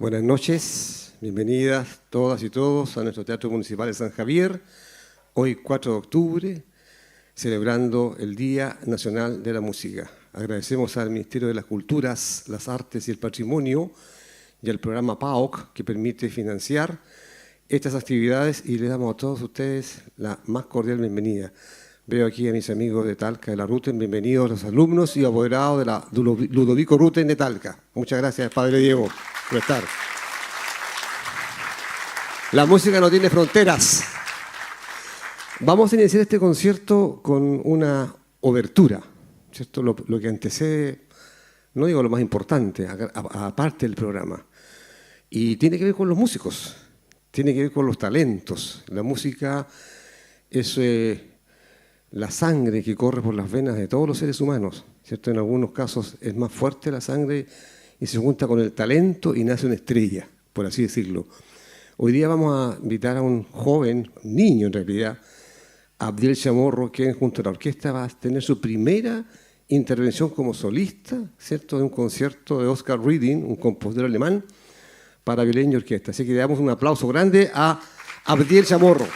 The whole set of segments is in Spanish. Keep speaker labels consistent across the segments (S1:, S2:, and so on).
S1: Buenas noches, bienvenidas todas y todos a nuestro Teatro Municipal de San Javier, hoy 4 de octubre, celebrando el Día Nacional de la Música. Agradecemos al Ministerio de las Culturas, las Artes y el Patrimonio y al programa PAOC que permite financiar estas actividades y les damos a todos ustedes la más cordial bienvenida. Veo aquí a mis amigos de Talca de la Ruten, bienvenidos los alumnos y apoderados de la Ludovico Ruten de Talca. Muchas gracias, Padre Diego, por estar. La música no tiene fronteras. Vamos a iniciar este concierto con una obertura, ¿cierto? Lo que antecede, no digo lo más importante, aparte del programa. Y tiene que ver con los músicos, tiene que ver con los talentos. La música es la sangre que corre por las venas de todos los seres humanos, ¿cierto? En algunos casos es más fuerte la sangre y se junta con el talento y nace una estrella, por así decirlo. Hoy día vamos a invitar a un joven, niño en realidad, Abdiel Chamorro, que junto a la orquesta va a tener su primera intervención como solista, ¿cierto? De un concierto de Oscar Reading, un compositor alemán, para violín y orquesta. Así que le damos un aplauso grande a Abdiel Chamorro.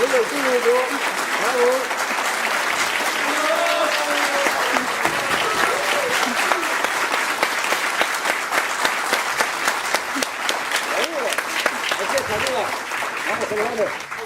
S1: Venga, el público. Bravo. Vamos, vamos.